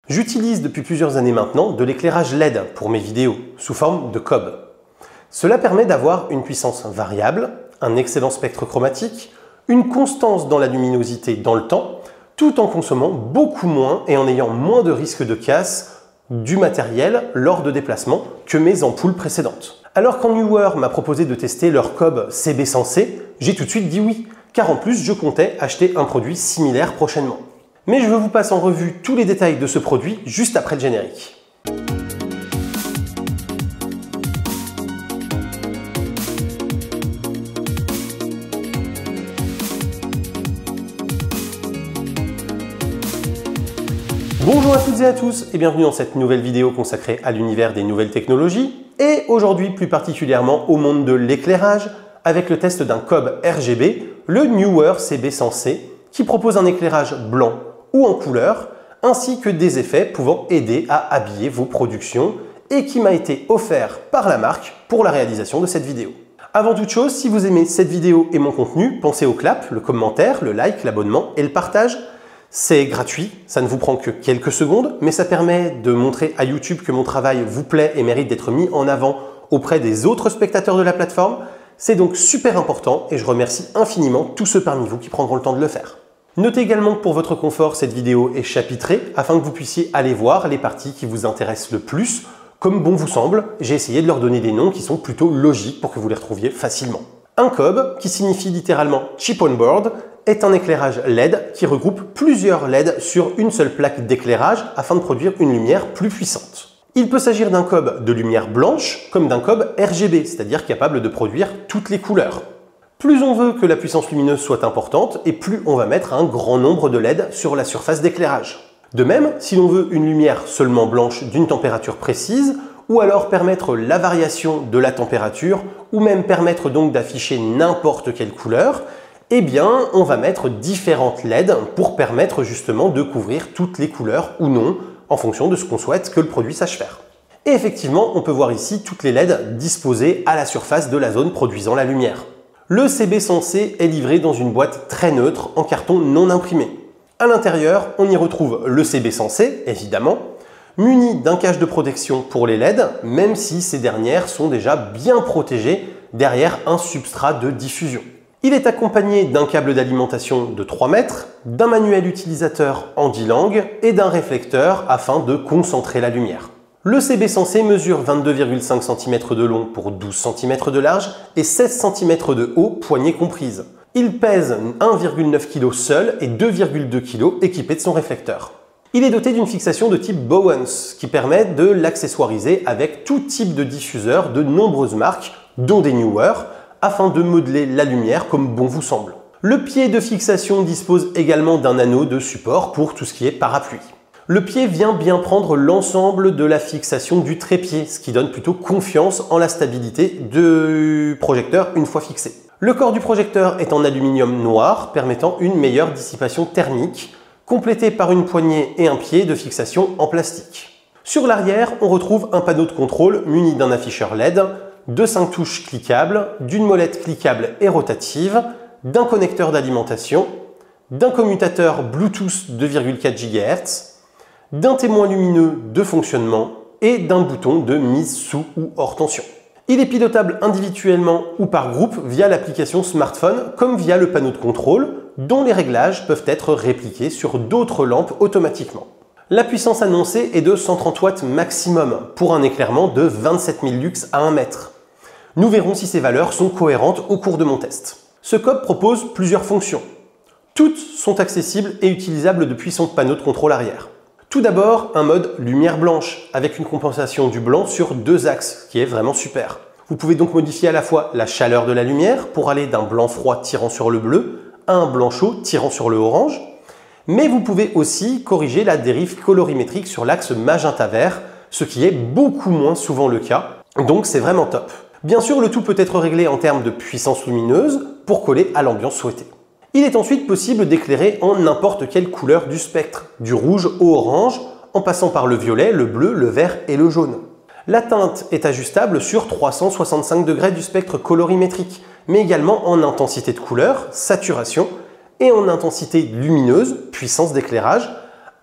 J'utilise depuis plusieurs années maintenant de l'éclairage LED pour mes vidéos, sous forme de cob. Cela permet d'avoir une puissance variable, un excellent spectre chromatique, une constance dans la luminosité dans le temps, tout en consommant beaucoup moins et en ayant moins de risques de casse du matériel lors de déplacements que mes ampoules précédentes. Alors quand Neewer m'a proposé de tester leur cob CB100C, j'ai tout de suite dit oui, car en plus je comptais acheter un produit similaire prochainement. Mais je vous passe en revue tous les détails de ce produit juste après le générique. Bonjour à toutes et à tous et bienvenue dans cette nouvelle vidéo consacrée à l'univers des nouvelles technologies et aujourd'hui plus particulièrement au monde de l'éclairage avec le test d'un cob RGB, le Neewer CB100C, qui propose un éclairage blanc ou en couleur ainsi que des effets pouvant aider à habiller vos productions et qui m'a été offert par la marque pour la réalisation de cette vidéo. Avant toute chose, si vous aimez cette vidéo et mon contenu, pensez au clap, le commentaire, le like, l'abonnement et le partage. C'est gratuit, ça ne vous prend que quelques secondes, mais ça permet de montrer à YouTube que mon travail vous plaît et mérite d'être mis en avant auprès des autres spectateurs de la plateforme. C'est donc super important et je remercie infiniment tous ceux parmi vous qui prendront le temps de le faire. Notez également que pour votre confort, cette vidéo est chapitrée afin que vous puissiez aller voir les parties qui vous intéressent le plus. Comme bon vous semble, j'ai essayé de leur donner des noms qui sont plutôt logiques pour que vous les retrouviez facilement. Un cob, qui signifie littéralement Chip on Board, est un éclairage LED qui regroupe plusieurs LED sur une seule plaque d'éclairage afin de produire une lumière plus puissante. Il peut s'agir d'un cob de lumière blanche comme d'un cob RGB, c'est-à-dire capable de produire toutes les couleurs. Plus on veut que la puissance lumineuse soit importante et plus on va mettre un grand nombre de LED sur la surface d'éclairage. De même, si l'on veut une lumière seulement blanche d'une température précise, ou alors permettre la variation de la température, ou même permettre donc d'afficher n'importe quelle couleur, eh bien, on va mettre différentes LED pour permettre justement de couvrir toutes les couleurs ou non, en fonction de ce qu'on souhaite que le produit sache faire. Et effectivement, on peut voir ici toutes les LED disposées à la surface de la zone produisant la lumière. Le CB100C est livré dans une boîte très neutre en carton non imprimé. À l'intérieur, on y retrouve le CB100C, évidemment, muni d'un cache de protection pour les LED, même si ces dernières sont déjà bien protégées derrière un substrat de diffusion. Il est accompagné d'un câble d'alimentation de 3 mètres, d'un manuel utilisateur en 10 langues et d'un réflecteur afin de concentrer la lumière. Le CB100C mesure 22,5 cm de long pour 12 cm de large et 16 cm de haut, poignée comprise. Il pèse 1,9 kg seul et 2,2 kg équipé de son réflecteur. Il est doté d'une fixation de type Bowens qui permet de l'accessoiriser avec tout type de diffuseur de nombreuses marques, dont des Neewer, afin de modeler la lumière comme bon vous semble. Le pied de fixation dispose également d'un anneau de support pour tout ce qui est parapluie. Le pied vient bien prendre l'ensemble de la fixation du trépied, ce qui donne plutôt confiance en la stabilité du projecteur une fois fixé. Le corps du projecteur est en aluminium noir, permettant une meilleure dissipation thermique, complété par une poignée et un pied de fixation en plastique. Sur l'arrière, on retrouve un panneau de contrôle muni d'un afficheur LED, de 5 touches cliquables, d'une molette cliquable et rotative, d'un connecteur d'alimentation, d'un commutateur Bluetooth 2,4 GHz, d'un témoin lumineux de fonctionnement et d'un bouton de mise sous ou hors tension. Il est pilotable individuellement ou par groupe via l'application smartphone comme via le panneau de contrôle dont les réglages peuvent être répliqués sur d'autres lampes automatiquement. La puissance annoncée est de 130 watts maximum pour un éclairement de 27 000 lux à 1 mètre. Nous verrons si ces valeurs sont cohérentes au cours de mon test. Ce cob propose plusieurs fonctions. Toutes sont accessibles et utilisables depuis son panneau de contrôle arrière. Tout d'abord, un mode lumière blanche avec une compensation du blanc sur 2 axes, qui est vraiment super. Vous pouvez donc modifier à la fois la chaleur de la lumière pour aller d'un blanc froid tirant sur le bleu à un blanc chaud tirant sur le orange, mais vous pouvez aussi corriger la dérive colorimétrique sur l'axe magenta-vert, ce qui est beaucoup moins souvent le cas, donc c'est vraiment top. Bien sûr, le tout peut être réglé en termes de puissance lumineuse pour coller à l'ambiance souhaitée. Il est ensuite possible d'éclairer en n'importe quelle couleur du spectre, du rouge au orange, en passant par le violet, le bleu, le vert et le jaune. La teinte est ajustable sur 365 degrés du spectre colorimétrique, mais également en intensité de couleur, saturation, et en intensité lumineuse, puissance d'éclairage,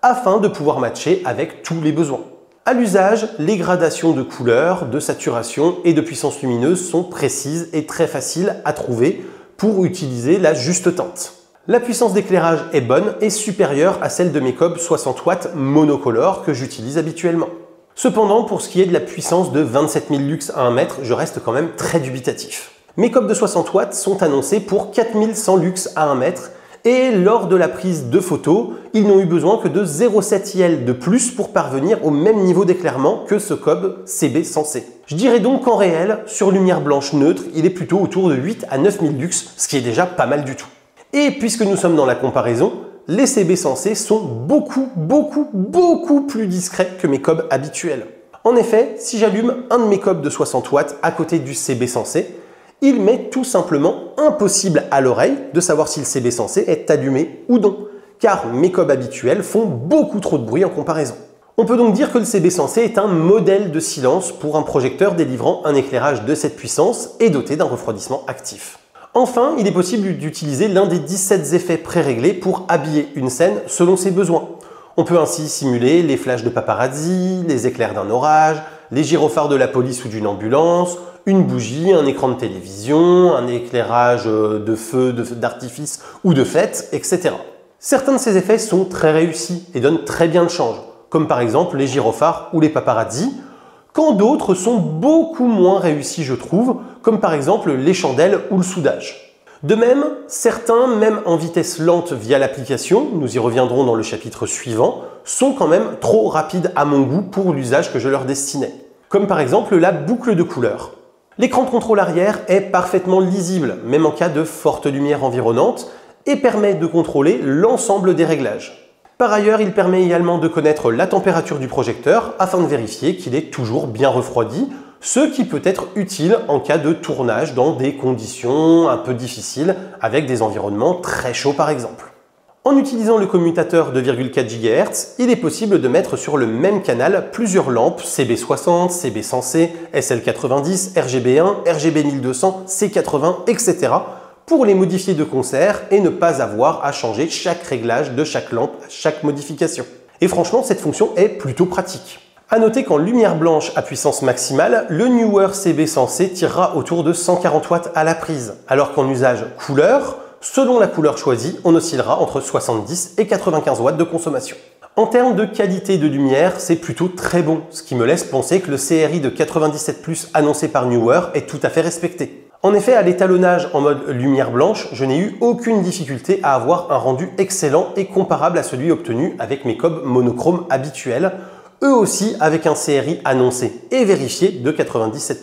afin de pouvoir matcher avec tous les besoins. À l'usage, les gradations de couleurs, de saturation et de puissance lumineuse sont précises et très faciles à trouver pour utiliser la juste teinte. La puissance d'éclairage est bonne et supérieure à celle de mes Cobb 60 watts monocolore que j'utilise habituellement. Cependant, pour ce qui est de la puissance de 27 000 lux à 1 mètre, je reste quand même très dubitatif. Mes Cobb de 60 watts sont annoncés pour 4100 lux à 1 mètre et lors de la prise de photos, ils n'ont eu besoin que de 0,7 IL de plus pour parvenir au même niveau d'éclairement que ce Cobb CB100C. Je dirais donc qu'en réel, sur lumière blanche neutre, il est plutôt autour de 8 à 9000 lux, ce qui est déjà pas mal du tout. Et puisque nous sommes dans la comparaison, les CB100C sont beaucoup plus discrets que mes Cobb habituels. En effet, si j'allume un de mes Cobb de 60 watts à côté du CB100C, il m'est tout simplement impossible à l'oreille de savoir si le CB100C est allumé ou non, car mes Cobb habituels font beaucoup trop de bruit en comparaison. On peut donc dire que le CB100C est un modèle de silence pour un projecteur délivrant un éclairage de cette puissance et doté d'un refroidissement actif. Enfin, il est possible d'utiliser l'un des 17 effets préréglés pour habiller une scène selon ses besoins. On peut ainsi simuler les flashs de paparazzi, les éclairs d'un orage, les gyrophares de la police ou d'une ambulance, une bougie, un écran de télévision, un éclairage de feu, d'artifice ou de fête, etc. Certains de ces effets sont très réussis et donnent très bien le change, comme par exemple les gyrophares ou les paparazzi, quand d'autres sont beaucoup moins réussis je trouve, comme par exemple les chandelles ou le soudage. De même, certains, même en vitesse lente via l'application, nous y reviendrons dans le chapitre suivant, sont quand même trop rapides à mon goût pour l'usage que je leur destinais. Comme par exemple la boucle de couleur. L'écran de contrôle arrière est parfaitement lisible, même en cas de forte lumière environnante, et permet de contrôler l'ensemble des réglages. Par ailleurs, il permet également de connaître la température du projecteur afin de vérifier qu'il est toujours bien refroidi, ce qui peut être utile en cas de tournage dans des conditions un peu difficiles, avec des environnements très chauds par exemple. En utilisant le commutateur 2,4 GHz, il est possible de mettre sur le même canal plusieurs lampes CB60, CB100C, SL90, RGB1, RGB1200, C80, etc. pour les modifier de concert et ne pas avoir à changer chaque réglage de chaque lampe à chaque modification. Et franchement, cette fonction est plutôt pratique. A noter qu'en lumière blanche à puissance maximale, le Neewer CB100C tirera autour de 140 watts à la prise, alors qu'en usage couleur, selon la couleur choisie, on oscillera entre 70 et 95 watts de consommation. En termes de qualité de lumière, c'est plutôt très bon, ce qui me laisse penser que le CRI de 97+ annoncé par Neewer est tout à fait respecté. En effet, à l'étalonnage en mode lumière blanche, je n'ai eu aucune difficulté à avoir un rendu excellent et comparable à celui obtenu avec mes Cobb monochrome habituels, eux aussi avec un CRI annoncé et vérifié de 97+.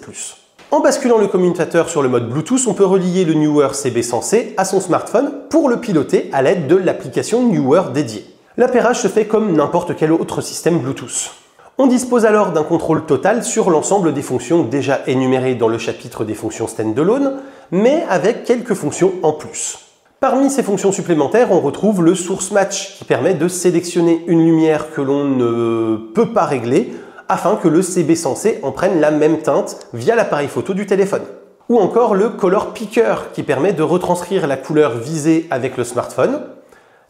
En basculant le commutateur sur le mode Bluetooth, on peut relier le Neewer CB100C à son smartphone pour le piloter à l'aide de l'application Neewer dédiée. L'appairage se fait comme n'importe quel autre système Bluetooth. On dispose alors d'un contrôle total sur l'ensemble des fonctions déjà énumérées dans le chapitre des fonctions standalone, mais avec quelques fonctions en plus. Parmi ces fonctions supplémentaires, on retrouve le Source Match qui permet de sélectionner une lumière que l'on ne peut pas régler afin que le CB100C en prenne la même teinte via l'appareil photo du téléphone. Ou encore le Color Picker qui permet de retranscrire la couleur visée avec le smartphone.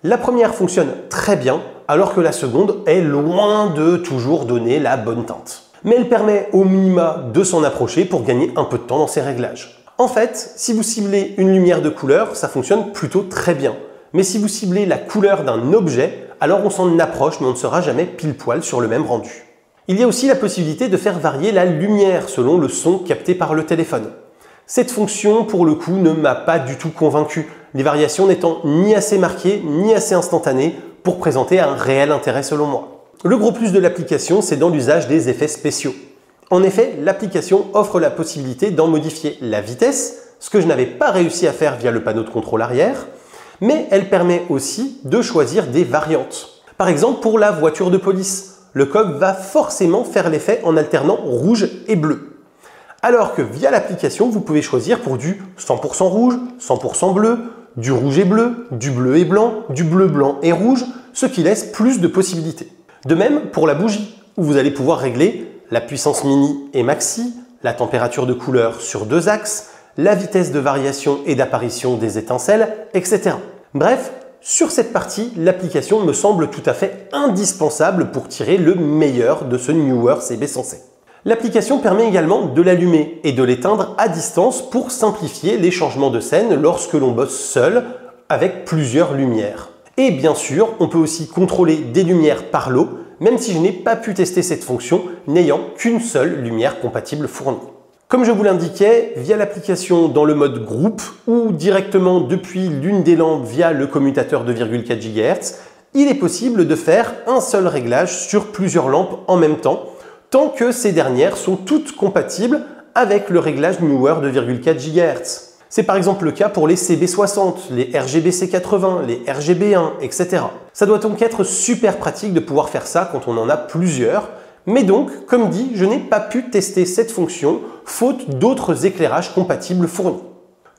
La première fonctionne très bien, alors que la seconde est loin de toujours donner la bonne teinte. Mais elle permet au minima de s'en approcher pour gagner un peu de temps dans ses réglages. En fait, si vous ciblez une lumière de couleur, ça fonctionne plutôt très bien. Mais si vous ciblez la couleur d'un objet, alors on s'en approche mais on ne sera jamais pile poil sur le même rendu. Il y a aussi la possibilité de faire varier la lumière selon le son capté par le téléphone. Cette fonction, pour le coup, ne m'a pas du tout convaincu, les variations n'étant ni assez marquées ni assez instantanées pour présenter un réel intérêt selon moi. Le gros plus de l'application, c'est dans l'usage des effets spéciaux. En effet, l'application offre la possibilité d'en modifier la vitesse, ce que je n'avais pas réussi à faire via le panneau de contrôle arrière, mais elle permet aussi de choisir des variantes. Par exemple, pour la voiture de police, le Cobb va forcément faire l'effet en alternant rouge et bleu. Alors que via l'application, vous pouvez choisir pour du 100% rouge, 100% bleu, du rouge et bleu, du bleu et blanc, du bleu, blanc et rouge, ce qui laisse plus de possibilités. De même pour la bougie, où vous allez pouvoir régler la puissance mini et maxi, la température de couleur sur 2 axes, la vitesse de variation et d'apparition des étincelles, etc. Bref, sur cette partie, l'application me semble tout à fait indispensable pour tirer le meilleur de ce Neewer CB100C. L'application permet également de l'allumer et de l'éteindre à distance pour simplifier les changements de scène lorsque l'on bosse seul avec plusieurs lumières. Et bien sûr, on peut aussi contrôler des lumières par lot, même si je n'ai pas pu tester cette fonction n'ayant qu'une seule lumière compatible fournie. Comme je vous l'indiquais, via l'application dans le mode groupe ou directement depuis l'une des lampes via le commutateur 2,4 GHz, il est possible de faire un seul réglage sur plusieurs lampes en même temps, tant que ces dernières sont toutes compatibles avec le réglage Neewer 2,4 GHz. C'est par exemple le cas pour les CB60, les RGB-C80, les RGB1, etc. Ça doit donc être super pratique de pouvoir faire ça quand on en a plusieurs. Mais donc, comme dit, je n'ai pas pu tester cette fonction, faute d'autres éclairages compatibles fournis.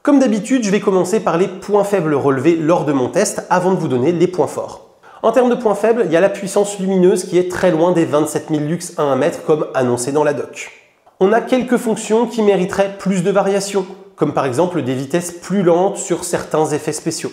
Comme d'habitude, je vais commencer par les points faibles relevés lors de mon test avant de vous donner les points forts. En termes de points faibles, il y a la puissance lumineuse qui est très loin des 27 000 lux à 1 mètre comme annoncé dans la doc. On a quelques fonctions qui mériteraient plus de variations, comme par exemple des vitesses plus lentes sur certains effets spéciaux.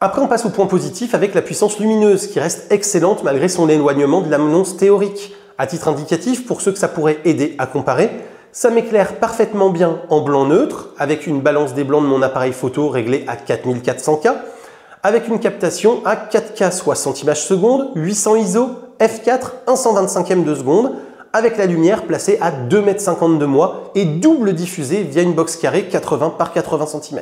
Après, on passe au point positif avec la puissance lumineuse qui reste excellente malgré son éloignement de l'annonce théorique. À titre indicatif, pour ceux que ça pourrait aider à comparer, ça m'éclaire parfaitement bien en blanc neutre, avec une balance des blancs de mon appareil photo réglée à 4400K, avec une captation à 4K 60 images secondes, 800 ISO, f4, 1/125e de seconde, avec la lumière placée à 2,50 m de moi et double diffusée via une box carrée 80 par 80 cm.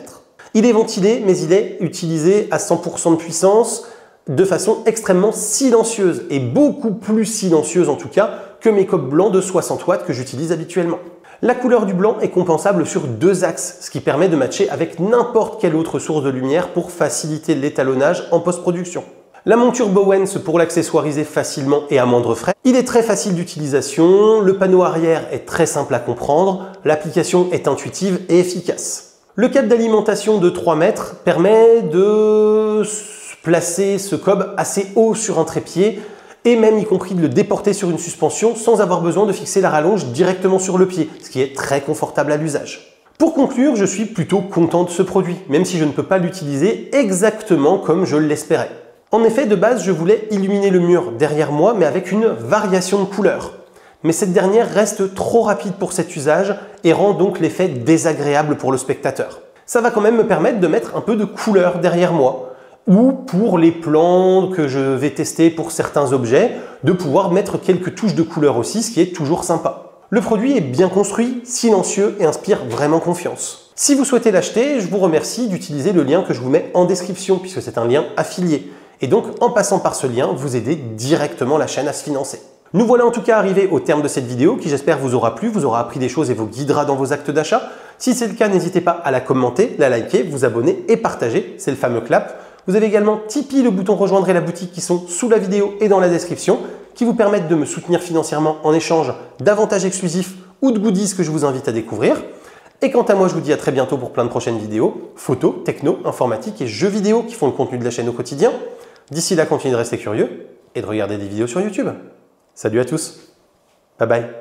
Il est ventilé, mais il est utilisé à 100% de puissance, de façon extrêmement silencieuse, et beaucoup plus silencieuse en tout cas que mes copes blancs de 60 watts que j'utilise habituellement. La couleur du blanc est compensable sur 2 axes, ce qui permet de matcher avec n'importe quelle autre source de lumière pour faciliter l'étalonnage en post-production. La monture Bowens pour l'accessoiriser facilement et à moindre frais. Il est très facile d'utilisation, le panneau arrière est très simple à comprendre, l'application est intuitive et efficace. Le câble d'alimentation de 3 mètres permet de placer ce cob assez haut sur un trépied et même y compris de le déporter sur une suspension sans avoir besoin de fixer la rallonge directement sur le pied, ce qui est très confortable à l'usage. Pour conclure, je suis plutôt content de ce produit, même si je ne peux pas l'utiliser exactement comme je l'espérais. En effet, de base, je voulais illuminer le mur derrière moi, mais avec une variation de couleur. Mais cette dernière reste trop rapide pour cet usage et rend donc l'effet désagréable pour le spectateur. Ça va quand même me permettre de mettre un peu de couleur derrière moi, ou pour les plans que je vais tester pour certains objets, de pouvoir mettre quelques touches de couleur aussi, ce qui est toujours sympa. Le produit est bien construit, silencieux et inspire vraiment confiance. Si vous souhaitez l'acheter, je vous remercie d'utiliser le lien que je vous mets en description, puisque c'est un lien affilié. Et donc, en passant par ce lien, vous aidez directement la chaîne à se financer. Nous voilà en tout cas arrivés au terme de cette vidéo qui j'espère vous aura plu, vous aura appris des choses et vous guidera dans vos actes d'achat. Si c'est le cas, n'hésitez pas à la commenter, la liker, vous abonner et partager, c'est le fameux clap. Vous avez également Tipeee, le bouton rejoindre et la boutique qui sont sous la vidéo et dans la description, qui vous permettent de me soutenir financièrement en échange d'avantages exclusifs ou de goodies que je vous invite à découvrir. Et quant à moi, je vous dis à très bientôt pour plein de prochaines vidéos, photos, techno, informatique et jeux vidéo qui font le contenu de la chaîne au quotidien. D'ici là, continuez de rester curieux et de regarder des vidéos sur YouTube. Salut à tous, bye bye.